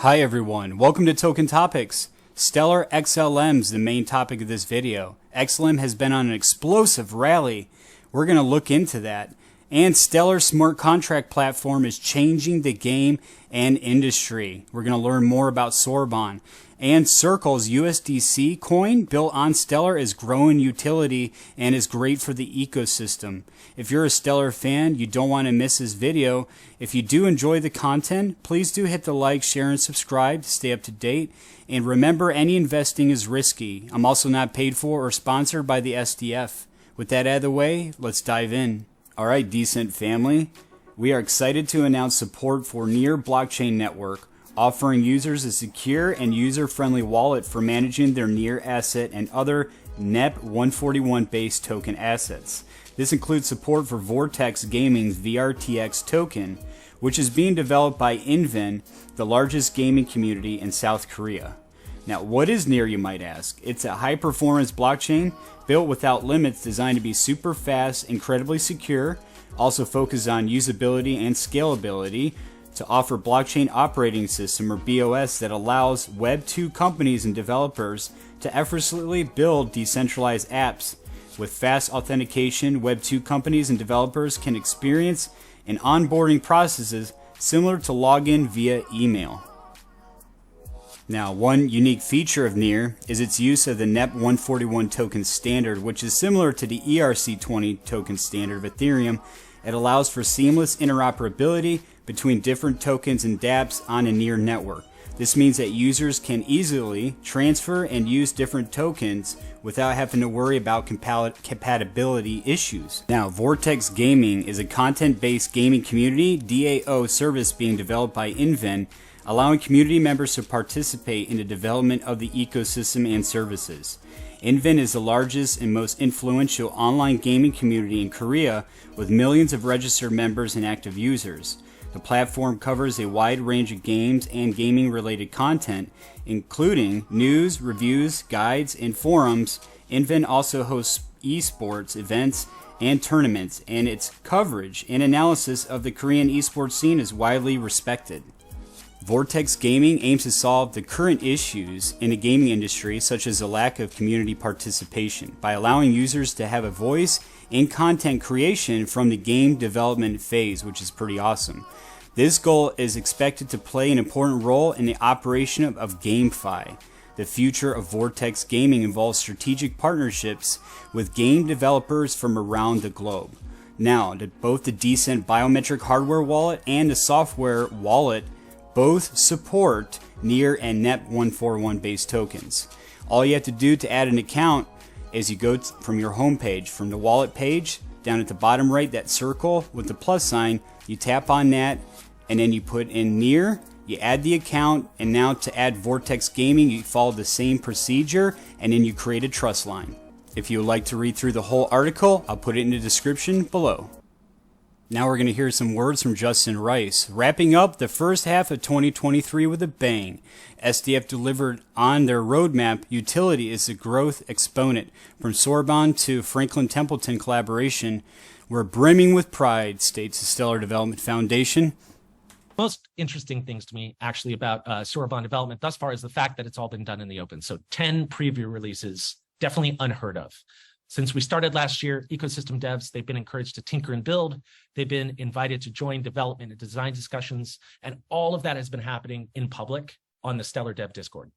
Hi everyone, welcome to Token Topics. Stellar XLM is the main topic of this video. XLM has been on an explosive rally. We're going to look into that. And Stellar Smart Contract Platform is changing the game and industry. We're going to learn more about Soroban. And Circle's USDC coin built on Stellar is growing utility and is great for the ecosystem. If you're a Stellar fan, you don't want to miss this video. If you do enjoy the content, please do hit the like, share, and subscribe to stay up to date. And remember, any investing is risky. I'm also not paid for or sponsored by the SDF. With that out of the way, let's dive in. Alright, DCENT family, we are excited to announce support for Near Blockchain Network, offering users a secure and user-friendly wallet for managing their Near asset and other NEP 141-based token assets. This includes support for Vortex Gaming's VRTX token, which is being developed by Invin, the largest gaming community in South Korea. Now, what is Near, you might ask? It's a high-performance blockchain built without limits, designed to be super fast, incredibly secure, also focused on usability and scalability, to offer blockchain operating system or BOS that allows Web 2 companies and developers to effortlessly build decentralized apps. With fast authentication, Web 2 companies and developers can experience an onboarding processes similar to login via email. Now, one unique feature of Near is its use of the NEP 141 token standard, which is similar to the ERC20 token standard of Ethereum. It allows for seamless interoperability between different tokens and dApps on a Near network. This means that users can easily transfer and use different tokens without having to worry about compatibility issues. Now, Vortex Gaming is a content-based gaming community DAO service being developed by Invin, allowing community members to participate in the development of the ecosystem and services. Invin is the largest and most influential online gaming community in Korea, with millions of registered members and active users. The platform covers a wide range of games and gaming-related content, including news, reviews, guides, and forums. Invin also hosts esports events and tournaments, and its coverage and analysis of the Korean esports scene is widely respected. Vortex Gaming aims to solve the current issues in the gaming industry, such as a lack of community participation, by allowing users to have a voice in content creation from the game development phase, which is pretty awesome. This goal is expected to play an important role in the operation of GameFi. The future of Vortex Gaming involves strategic partnerships with game developers from around the globe. Now, both the DCENT Biometric hardware wallet and the software wallet both support Near and NEP 141 based tokens. All you have to do to add an account is you go from your home page, from the wallet page, down at the bottom right, that circle with the plus sign, you tap on that, and then you put in Near, you add the account, and now to add Vortex Gaming, you follow the same procedure, and then you create a trust line. If you would like to read through the whole article, I'll put it in the description below. Now we're going to hear some words from Justin Rice. Wrapping up the first half of 2023 with a bang. SDF delivered on their roadmap. Utility is the growth exponent. From Soroban to Franklin Templeton collaboration, we're brimming with pride, states the Stellar Development Foundation. Most interesting things to me actually about Soroban Development thus far is the fact that it's all been done in the open. So 10 preview releases, definitely unheard of. Since we started last year, ecosystem devs, they've been encouraged to tinker and build. They've been invited to join development and design discussions. And all of that has been happening in public on the Stellar Dev Discord.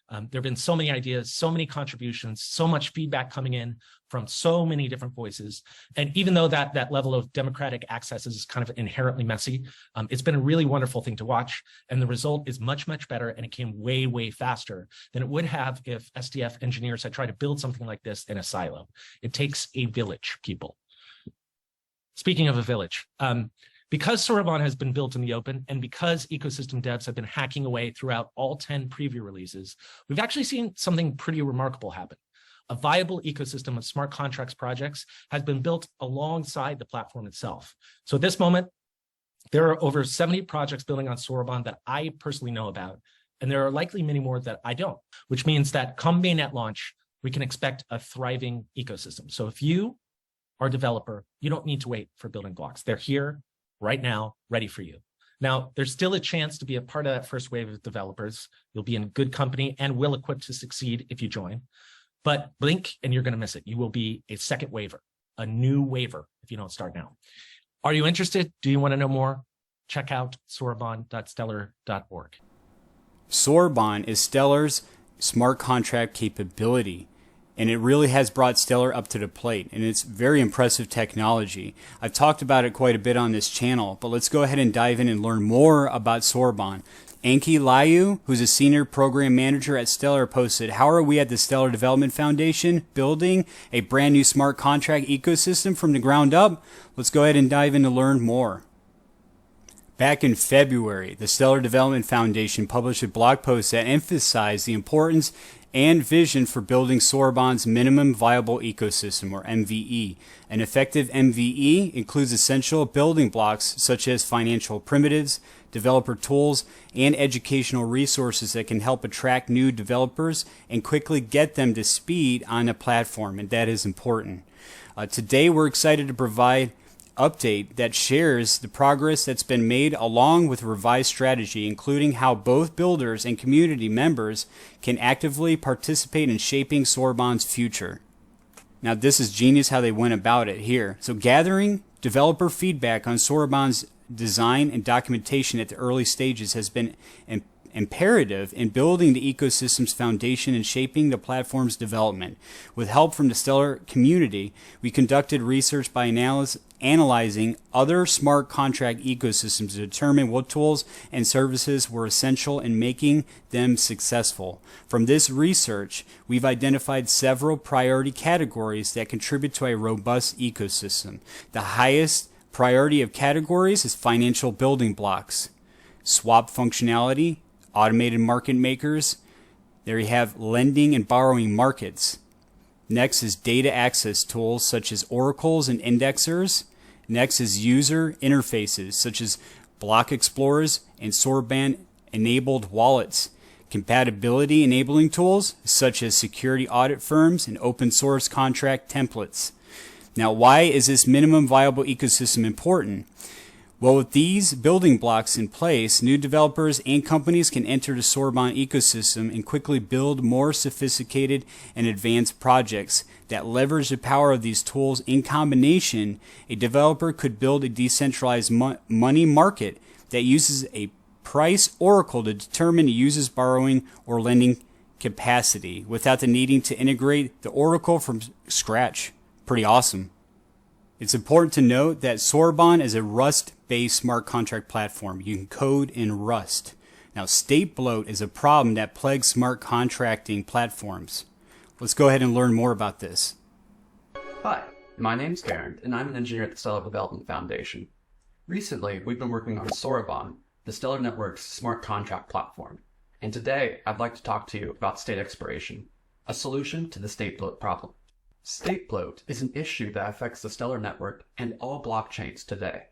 There have been so many ideas, so many contributions, so much feedback coming in from so many different voices. And even though that level of democratic access is kind of inherently messy, it's been a really wonderful thing to watch. And the result is much, much better. And it came way, way faster than it would have if SDF engineers had tried to build something like this in a silo. It takes a village, people. Speaking of a village, because Soroban has been built in the open and because ecosystem devs have been hacking away throughout all 10 preview releases, we've actually seen something pretty remarkable happen. A viable ecosystem of smart contracts projects has been built alongside the platform itself. So at this moment, there are over 70 projects building on Soroban that I personally know about, and there are likely many more that I don't, which means that come mainnet launch, we can expect a thriving ecosystem. So if you are a developer, you don't need to wait for building blocks. They're here right now, ready for you. Now, there's still a chance to be a part of that first wave of developers. You'll be in good company and well equipped to succeed if you join. But blink and you're going to miss it. You will be a second waiver, a new waiver if you don't start now. Are you interested? Do you want to know more? Check out soroban.stellar.org. Soroban is Stellar's smart contract capability, and it really has brought Stellar up to the plate, and it's very impressive technology. I've talked about it quite a bit on this channel, but let's go ahead and dive in and learn more about Soroban. Anki Layu, who's a senior program manager at Stellar, posted, "How are we at the Stellar Development Foundation building a brand new smart contract ecosystem from the ground up?" Let's go ahead and dive in to learn more. Back in February, the Stellar Development Foundation published a blog post that emphasized the importance and vision for building Soroban's minimum viable ecosystem, or MVE. An effective MVE includes essential building blocks such as financial primitives, developer tools, and educational resources that can help attract new developers and quickly get them to speed on a platform, and that is important. Today, we're excited to provide update that shares the progress that's been made along with revised strategy, including how both builders and community members can actively participate in shaping Soroban's future. Now, this is genius how they went about it here. So gathering developer feedback on Soroban's design and documentation at the early stages has been imperative in building the ecosystem's foundation and shaping the platform's development. With help from the Stellar community, we conducted research by analyzing other smart contract ecosystems to determine what tools and services were essential in making them successful. From this research, we've identified several priority categories that contribute to a robust ecosystem. The highest priority of categories is financial building blocks, swap functionality, automated market makers. There you have lending and borrowing markets. Next is data access tools such as oracles and indexers. Next is user interfaces such as block explorers and Soroban enabled wallets. Compatibility enabling tools such as security audit firms and open source contract templates. Now, why is this minimum viable ecosystem important? Well, with these building blocks in place, new developers and companies can enter the Soroban ecosystem and quickly build more sophisticated and advanced projects that leverage the power of these tools. In combination, a developer could build a decentralized money market that uses a price oracle to determine a user's borrowing or lending capacity without the needing to integrate the oracle from scratch. Pretty awesome. It's important to note that Soroban is a Rust-based smart contract platform. You can code in Rust. Now, state bloat is a problem that plagues smart contracting platforms. Let's go ahead and learn more about this. Hi, my name's Karen, and I'm an engineer at the Stellar Development Foundation. Recently, we've been working on Soroban, the Stellar Network's smart contract platform. And today, I'd like to talk to you about state expiration, a solution to the state bloat problem. State bloat is an issue that affects the Stellar network and all blockchains today.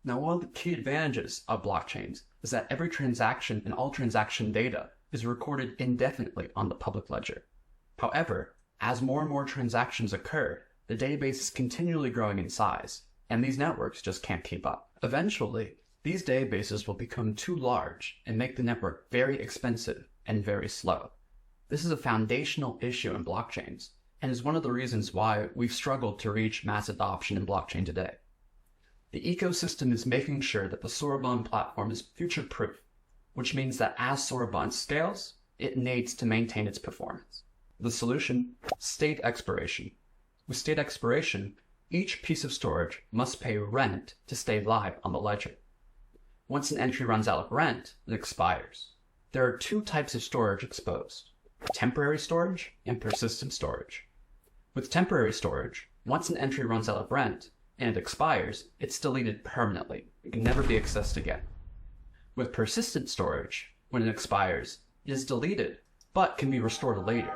Now, one of the key advantages of blockchains is that every transaction and all transaction data is recorded indefinitely on the public ledger. However, as more and more transactions occur, the database is continually growing in size, and these networks just can't keep up. Eventually, these databases will become too large and make the network very expensive and very slow. This is a foundational issue in blockchains, and is one of the reasons why we've struggled to reach mass adoption in blockchain today. The ecosystem is making sure that the Soroban platform is future-proof, which means that as Soroban scales, it needs to maintain its performance. The solution: state expiration. With state expiration, each piece of storage must pay rent to stay live on the ledger. Once an entry runs out of rent, it expires. There are two types of storage exposed: temporary storage and persistent storage. With temporary storage, once an entry runs out of rent and it expires, it's deleted permanently. It can never be accessed again. With persistent storage, when it expires, it is deleted, but can be restored later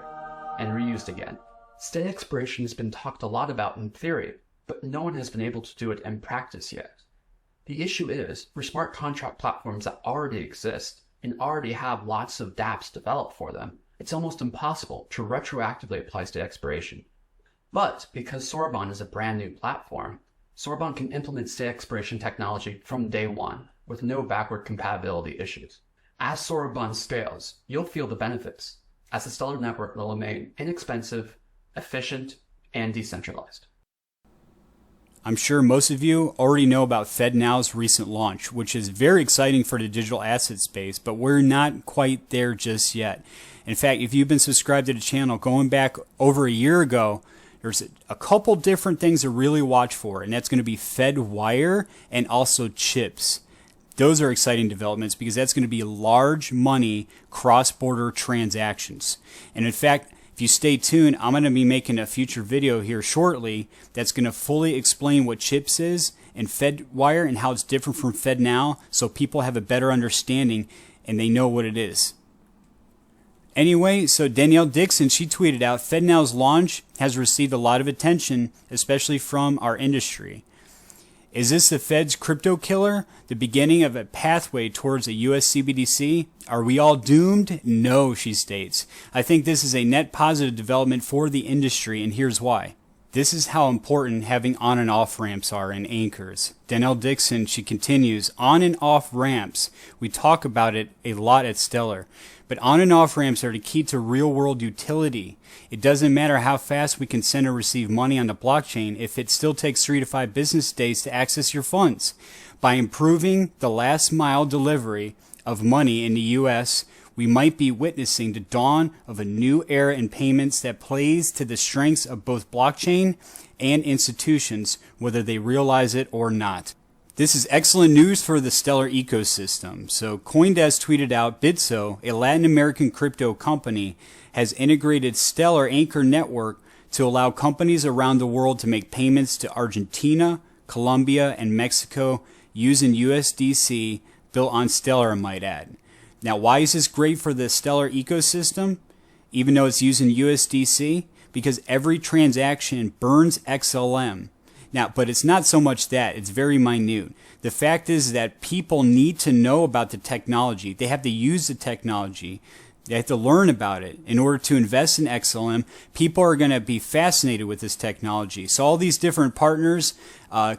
and reused again. State expiration has been talked a lot about in theory, but no one has been able to do it in practice yet. The issue is, for smart contract platforms that already exist and already have lots of dApps developed for them, it's almost impossible to retroactively apply state expiration. But because Soroban is a brand new platform, Soroban can implement state expiration technology from day one. with no backward compatibility issues. As Soroban scales, you'll feel the benefits, as the Stellar network will remain inexpensive, efficient, and decentralized. I'm sure most of you already know about FedNow's recent launch, which is very exciting for the digital asset space, but we're not quite there just yet. In fact, if you've been subscribed to the channel going back over a year ago, there's a couple different things to really watch for, and that's going to be FedWire and also chips. Those are exciting developments because that's going to be large money cross-border transactions. And in fact, if you stay tuned, I'm going to be making a future video here shortly that's going to fully explain what chips is and FedWire and how it's different from FedNow, so people have a better understanding and they know what it is. Anyway, so Danielle Dixon, she tweeted out, FedNow's launch has received a lot of attention, especially from our industry. Is this the Fed's crypto killer? The beginning of a pathway towards a US CBDC? Are we all doomed? No, she states. I think this is a net positive development for the industry, and here's why. This is how important having on and off ramps are in anchors. Danielle Dixon, she continues, on and off ramps. We talk about it a lot at Stellar. But on and off ramps are the key to real world utility. It doesn't matter how fast we can send or receive money on the blockchain if it still takes 3 to 5 business days to access your funds. By improving the last mile delivery of money in the US, we might be witnessing the dawn of a new era in payments that plays to the strengths of both blockchain and institutions, whether they realize it or not. This is excellent news for the Stellar ecosystem. So CoinDesk tweeted out, Bitso, a Latin American crypto company, has integrated Stellar Anchor Network to allow companies around the world to make payments to Argentina, Colombia, and Mexico using USDC built on Stellar, I might add. Now, why is this great for the Stellar ecosystem, even though it's using USDC? Because every transaction burns XLM. Now, but it's not so much that, it's very minute. The fact is that people need to know about the technology. They have to use the technology. They have to learn about it. In order to invest in XLM, people are going to be fascinated with this technology. So all these different partners,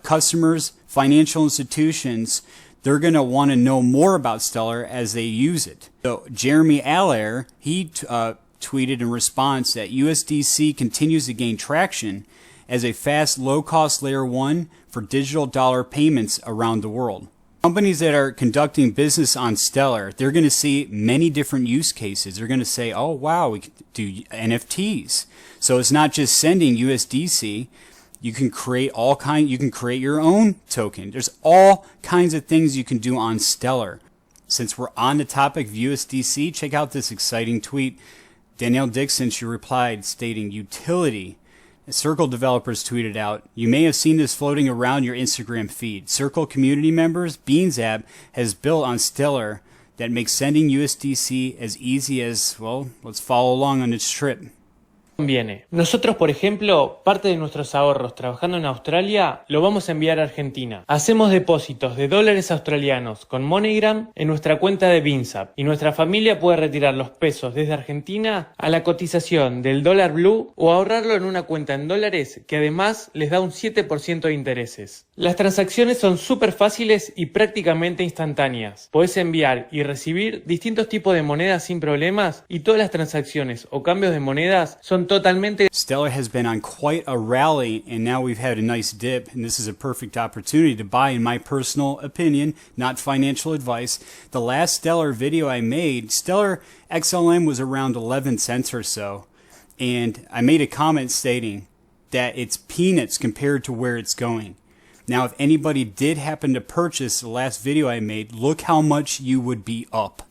customers, financial institutions, they're going to want to know more about Stellar as they use it. So Jeremy Allaire, he tweeted in response that USDC continues to gain traction as a fast, low-cost layer 1 for digital dollar payments around the world. Companies that are conducting business on Stellar, they're going to see many different use cases. They're going to say, oh, wow, we can do NFTs. So it's not just sending USDC. You can create you can create your own token. There's all kinds of things you can do on Stellar. Since we're on the topic of USDC, check out this exciting tweet. Danielle Dixon, she replied stating, utility. Circle developers tweeted out, you may have seen this floating around your Instagram feed. Circle community members, Beans app has built on Stellar that makes sending USDC as easy as, well, let's follow along on this trip. Conviene. Nosotros, por ejemplo, parte de nuestros ahorros trabajando en Australia lo vamos a enviar a Argentina. Hacemos depósitos de dólares australianos con MoneyGram en nuestra cuenta de BeansApp y nuestra familia puede retirar los pesos desde Argentina a la cotización del dólar blue o ahorrarlo en una cuenta en dólares que además les da un 7% de intereses. Las transacciones son súper fáciles y prácticamente instantáneas. Podés enviar y recibir distintos tipos de monedas sin problemas y todas las transacciones o cambios de monedas son totalmente. Stellar has been on quite a rally and now we've had a nice dip, and this is a perfect opportunity to buy, in my personal opinion, not financial advice. The last Stellar video I made, Stellar XLM was around 11 cents or so, and I made a comment stating that it's peanuts compared to where it's going. Now, if anybody did happen to purchase the last video I made, look how much you would be up.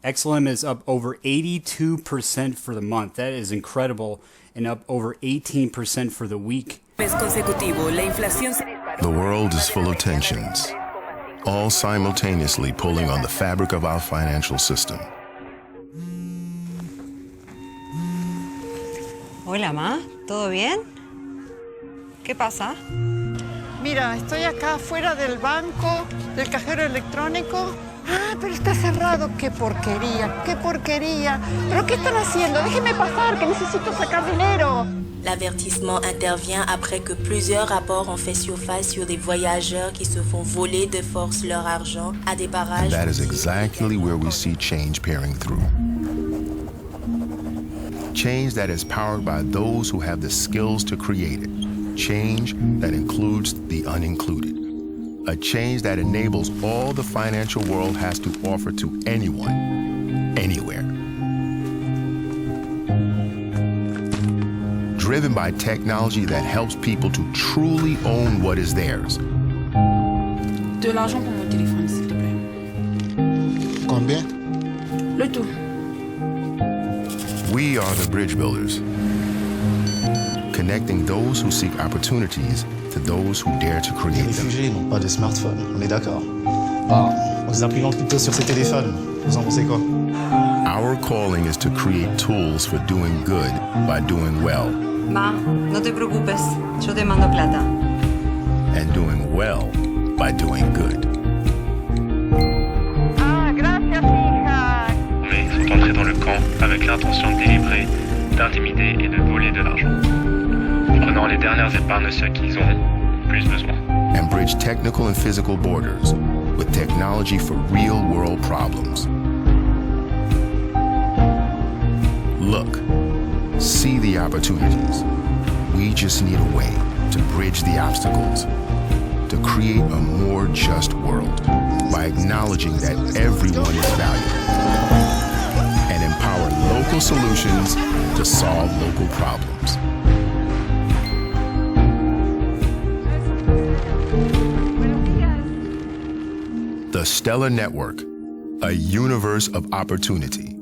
XLM is up over 82% for the month. That is incredible. And up over 18% for the week. The world is full of tensions, all simultaneously pulling on the fabric of our financial system. Hola, Ma. ¿Todo bien? ¿Qué pasa? Mira, estoy acá afuera del banco, del cajero electrónico. Ah, pero está cerrado. ¡Qué porquería! ¡Qué porquería! ¿Pero qué están haciendo? Déjenme pasar, que necesito sacar dinero. L'avertissement intervient après que plusieurs rapports ont fait surface sur des voyageurs qui se font voler de force leur argent à des barrages. That is exactly where we see change peering through. Change that is powered by those who have the skills to create it. Change that includes the unincluded. A change that enables all the financial world has to offer to anyone, anywhere. Driven by technology that helps people to truly own what is theirs. De l'argent pour mon téléphone, s'il te plaît. Combien? Le tout. We are the bridge builders, connecting those who seek opportunities to those who dare to Les create them. réfugiés n'ont pas de smartphone, on est d'accord. Ah, on les implante plutôt sur ces téléphones. Vous en pensez quoi? Our calling is to create tools for doing good by doing well, Va, no te preocupes, yo te mando plata. and doing well by doing good. Ah, gracias, hija. Mais sont entrés dans le camp avec l'intention de délivrer, d'intimider et de voler de l'argent, en prenant les dernières épargnes de ceux qui ont plus besoin. And bridge technical and physical borders with technology for real-world problems. Look, see the opportunities. We just need a way to bridge the obstacles, to create a more just world by acknowledging that everyone is valuable and empower local solutions to solve local problems. The Stellar Network, a universe of opportunity.